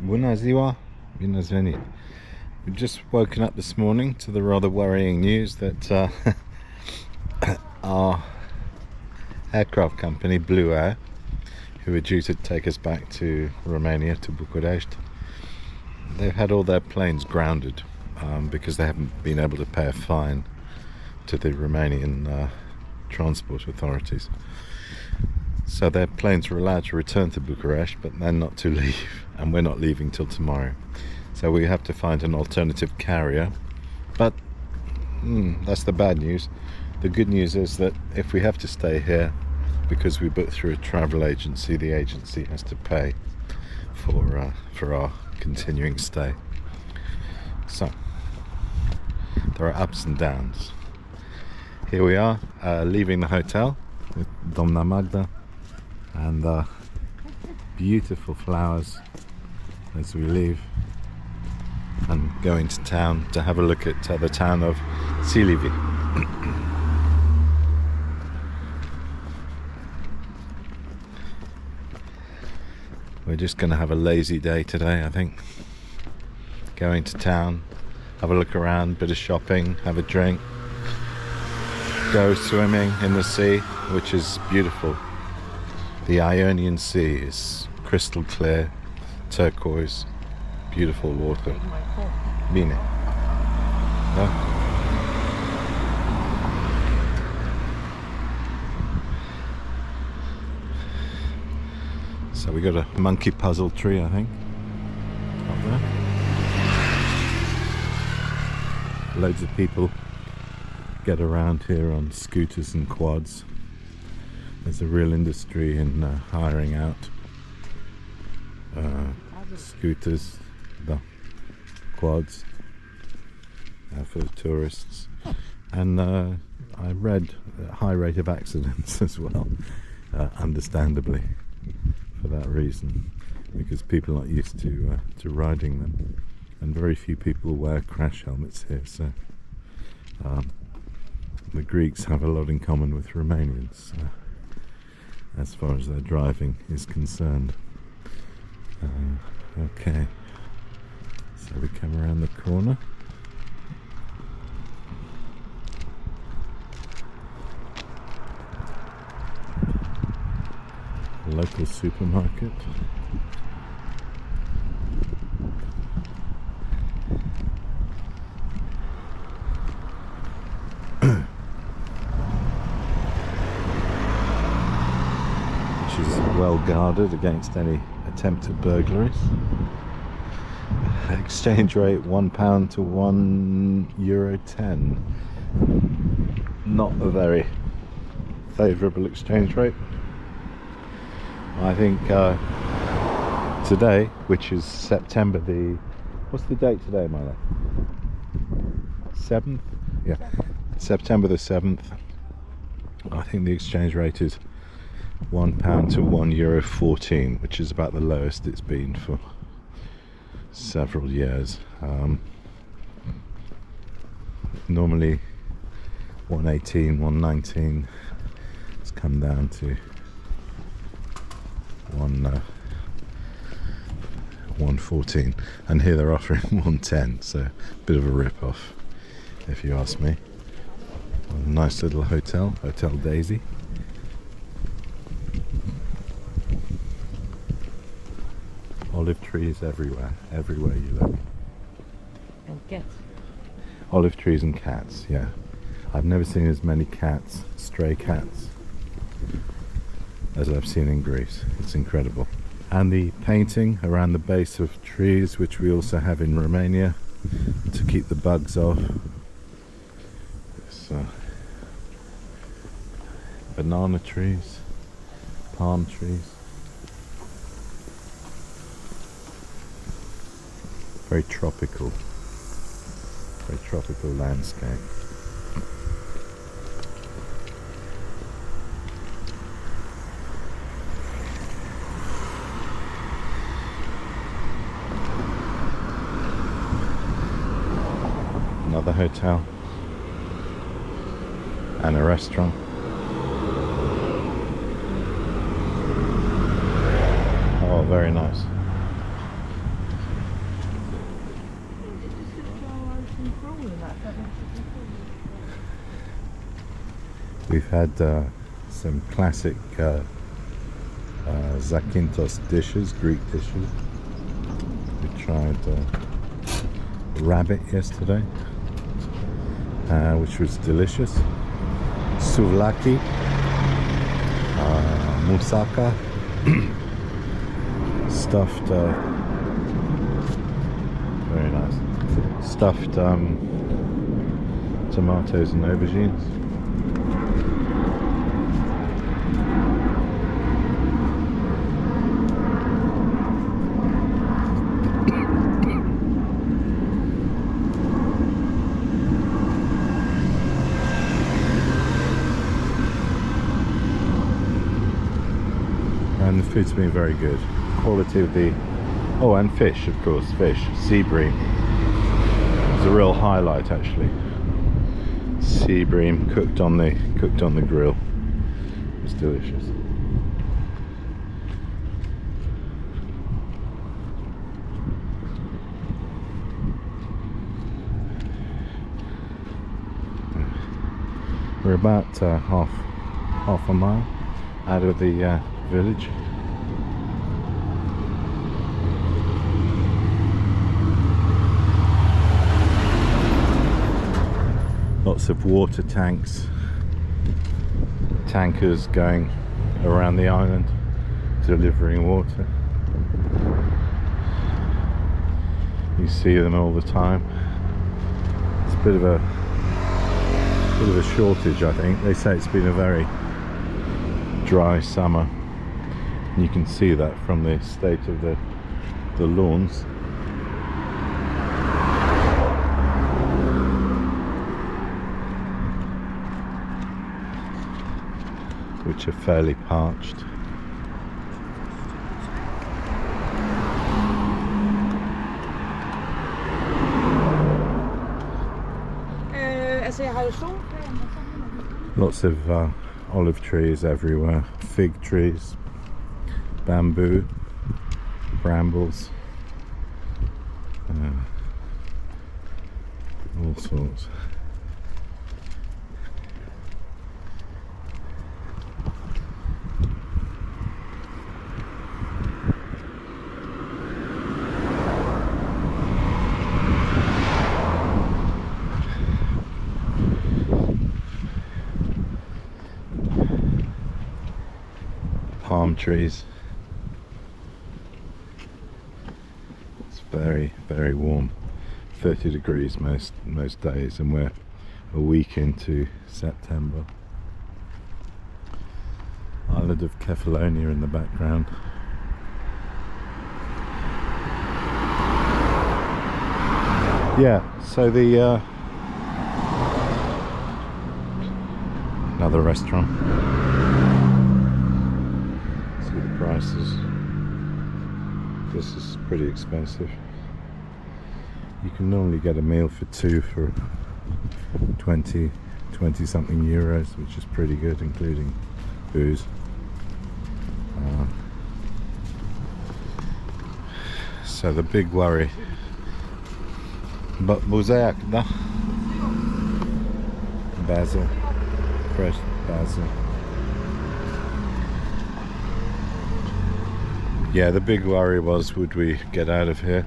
Bună ziua, bine ați venit. We've just woken up this morning to the rather worrying news that our aircraft company, Blue Air, who were due to take us back to Romania, to Bucharest, they've had all their planes grounded because they haven't been able to pay a fine to the Romanian transport authorities. So their planes were allowed to return to Bucharest, but they're not to leave, and we're not leaving till tomorrow. So we have to find an alternative carrier. But that's the bad news. The good news is that if we have to stay here, because we booked through a travel agency, the agency has to pay for our continuing stay. So there are ups and downs. Here we are, leaving the hotel with Domna Magda, and beautiful flowers as we leave, and going to town to have a look at the town of Silivi. We're just going to have a lazy day today, I think. Going to town, have a look around, bit of shopping, have a drink, go swimming in the sea, which is beautiful. The Ionian Sea is crystal clear, turquoise, beautiful water. Bine. Da? So we got a monkey puzzle tree, I think, up there. Loads of people get around here on scooters and quads. There's a real industry in hiring out scooters, the quads for the tourists, and I read a high rate of accidents as well, understandably, for that reason, because people are not used to riding them, and very few people wear crash helmets here. So the Greeks have a lot in common with Romanians as far as their driving is concerned. Okay, so we come around the corner. Local supermarket. Which is well guarded against any attempt at burglaries. Exchange rate £1 to €1.10. Not a very favourable exchange rate. I think today, which is September the... What's the date today, my love? 7th? Yeah, September the 7th. I think the exchange rate is £1 to €1.14, which is about the lowest it's been for several years. Normally 1.18, 1.19. It's come down to 1.14, and here they're offering 1.10, so a bit of a rip-off, if you ask me. A nice little hotel, Hotel Daisy. Olive trees everywhere you look. And cats. Olive trees and cats, yeah. I've never seen as many cats, stray cats, as I've seen in Greece. It's incredible. And the painting around the base of trees, which we also have in Romania, to keep the bugs off. It's, banana trees, palm trees. Very tropical landscape. Another hotel and a restaurant. Oh, very nice. We've had some classic Zakynthos dishes, Greek dishes. We tried rabbit yesterday, which was delicious. Souvlaki, moussaka, stuffed, very nice, stuffed tomatoes and aubergines. And the food's been very good. Quality of the... oh, and fish, of course, fish. Sea bream. It's a real highlight, actually. Sea bream cooked on the grill. It's delicious. We're about half a mile out of the village. Lots of water tanks, tankers going around the island delivering water. You see them all the time. It's a bit of a shortage, I think. They say it's been a very dry summer. You can see that from the state of the lawns. Which are fairly parched. Lots of olive trees everywhere, fig trees, bamboo, brambles, all sorts. Palm trees. It's very, very warm. 30 degrees most days, and we're a week into September. Island of Kefalonia in the background. Yeah, so the another restaurant. Prices. This is pretty expensive. You can normally get a meal for two for 20 something euros, which is pretty good, including booze. So the big worry, but mosaic, da? Basil, fresh basil. Yeah, the big worry was, would we get out of here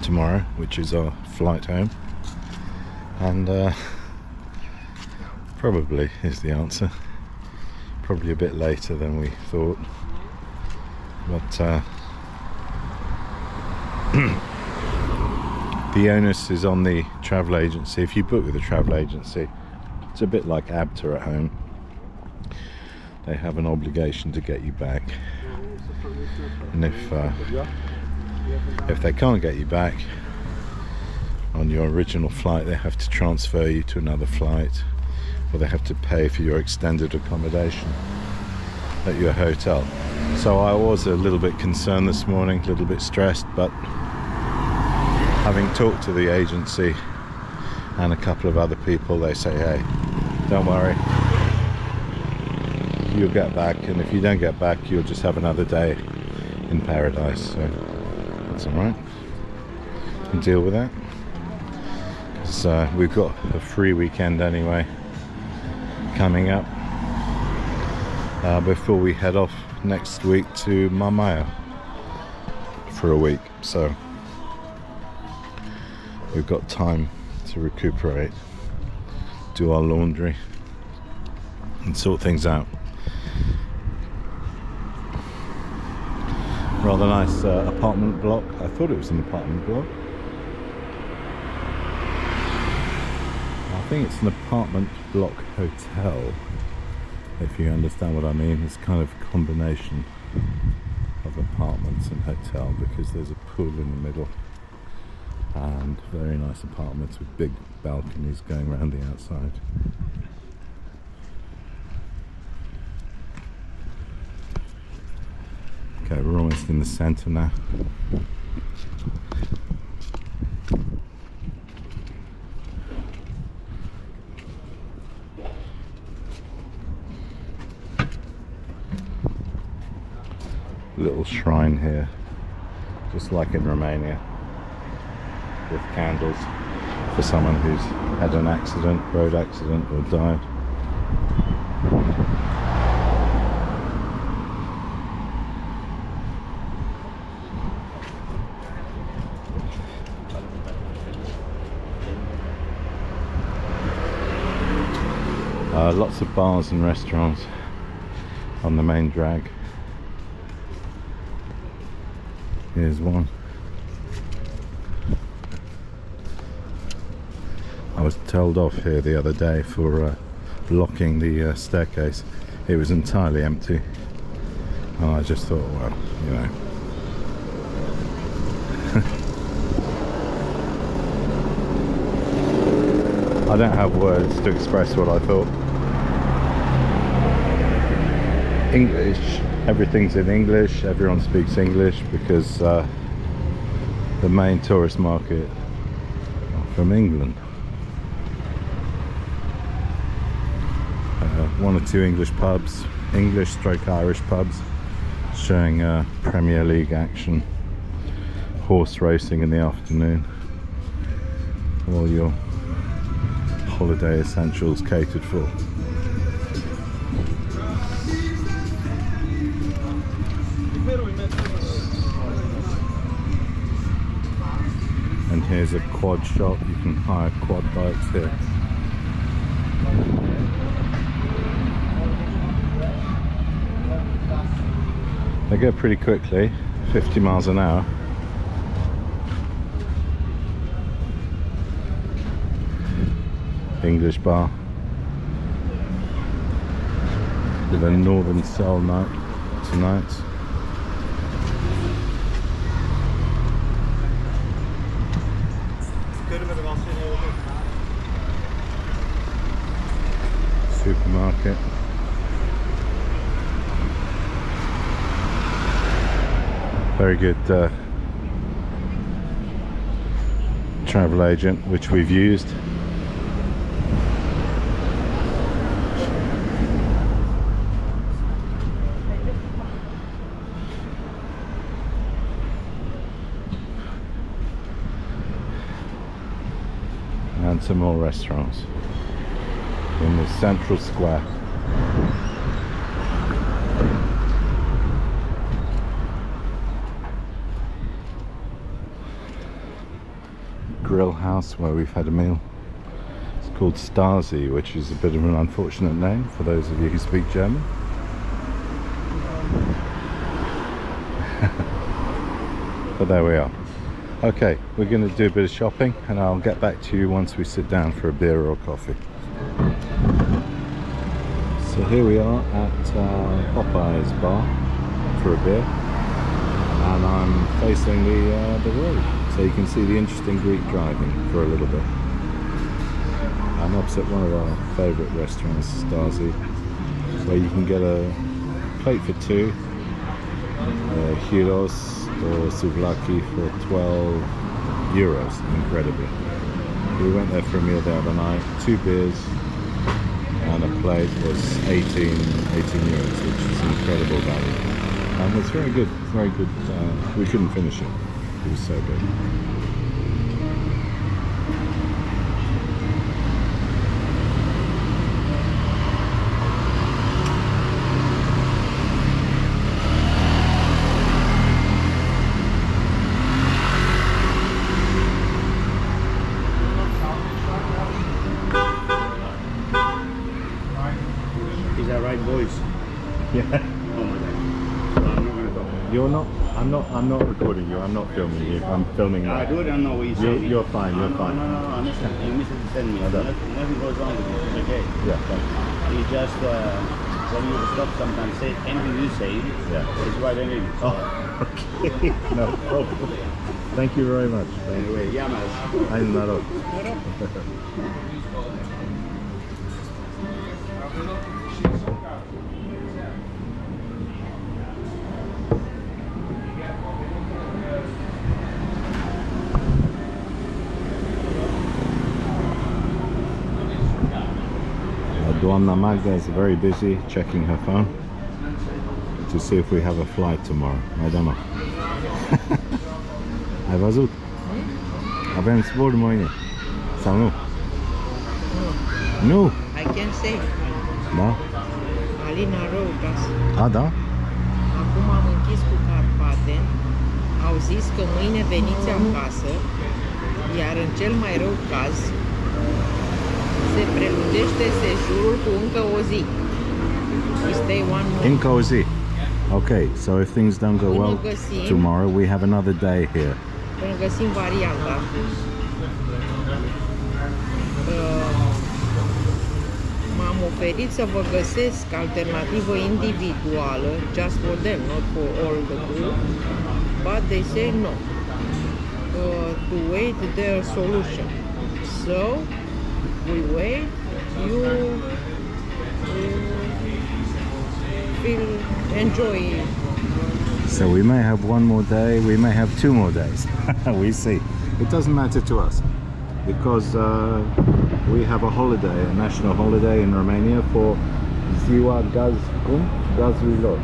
tomorrow, which is our flight home, and probably is the answer. Probably a bit later than we thought, but the onus is on the travel agency. If you book with a travel agency, it's a bit like ABTA at home. They have an obligation to get you back, and if they can't get you back on your original flight, they have to transfer you to another flight, or they have to pay for your extended accommodation at your hotel. So I was a little bit concerned this morning, a little bit stressed, but having talked to the agency and a couple of other people, they say, hey, don't worry, you'll get back, and if you don't get back, you'll just have another day in paradise. So that's all right. You can deal with that, because because we've got a free weekend anyway coming up before we head off next week to Mamaia for a week, so we've got time to recuperate, do our laundry and sort things out. Rather nice apartment block. I thought it was an apartment block. I think it's an apartment block hotel, if you understand what I mean. It's kind of a combination of apartments and hotel, because there's a pool in the middle and very nice apartments with big balconies going around the outside. Okay, we're almost in the centre now. Little shrine here, just like in Romania, with candles for someone who's had an accident, road accident, or died. Lots of bars and restaurants on the main drag. Here's one. I was told off here the other day for blocking the staircase. It was entirely empty. And I just thought, well, you know. I don't have words to express what I thought. English, everything's in English, everyone speaks English, because the main tourist market are from England. One or two English pubs, English/Irish pubs, showing Premier League action, horse racing in the afternoon, all your holiday essentials catered for. And here's a quad shop. You can hire quad bikes here. They go pretty quickly, 50 miles an hour. English bar with a Northern Soul night tonight. Supermarket. Very good travel agent, which we've used. And some more restaurants in the central square. Grill house where we've had a meal. It's called Stasi, which is a bit of an unfortunate name for those of you who speak German. But there we are. Okay, we're going to do a bit of shopping, and I'll get back to you once we sit down for a beer or coffee. So here we are at Popeye's bar for a beer, and I'm facing the road, so you can see the interesting Greek driving for a little bit. I'm opposite one of our favourite restaurants, Stasi, where you can get a plate for two, gyros or souvlaki for 12 euros. Incredible. We went there for a meal the other night. 2 beers and a plate was 18 euros, which is incredible value. And it's very good, very good. We couldn't finish it. It was so good. You're not. I'm not recording you. I'm not filming you. I'm filming I that. don't know what you're saying. You're fine. You're fine. No, listen, you misunderstand me. No. Nothing goes wrong with it. It's okay. Yeah. Thank you. You just, when you stop sometimes, say anything you say Yeah. is right anyway. Oh, okay. No problem. Thank you very much. Anyway, llamas. I'm not up. Doamna Magda is very busy checking her phone to see if we have a flight tomorrow. I don't know. Ai văzut? Avem zbor mâine. Sau nu? Nu! I can say, Da? Alina wrote us. A, da? Acum am închis cu Carpate. Au zis că mâine veniți acasă, iar în cel mai rău caz se prelungește sejurul cu încă o zi. We stay one more. Încă o zi. Okay, so if things don't go well tomorrow, we have another day here. Până găsim varianta. M-am oferit să vă găsesc alternativă individuală, just for them, not for all the group, but they say no, to wait their solution. So we wait, you will enjoy. So we may have one more day, we may have two more days. We see. It doesn't matter to us because we have a holiday, a national holiday in Romania for Ziua Gazurilor.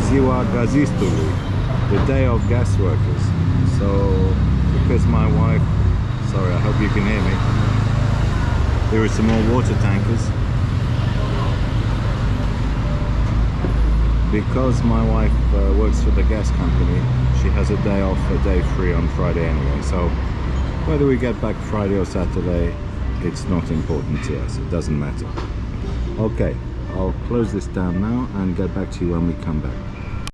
Ziua Gazistului, the day of gas workers. So because my wife, sorry, I hope you can hear me. There are some more water tankers. Because my wife works for the gas company, she has a day off, a day free on Friday anyway. So whether we get back Friday or Saturday, it's not important to us. It doesn't matter. Okay, I'll close this down now and get back to you when we come back.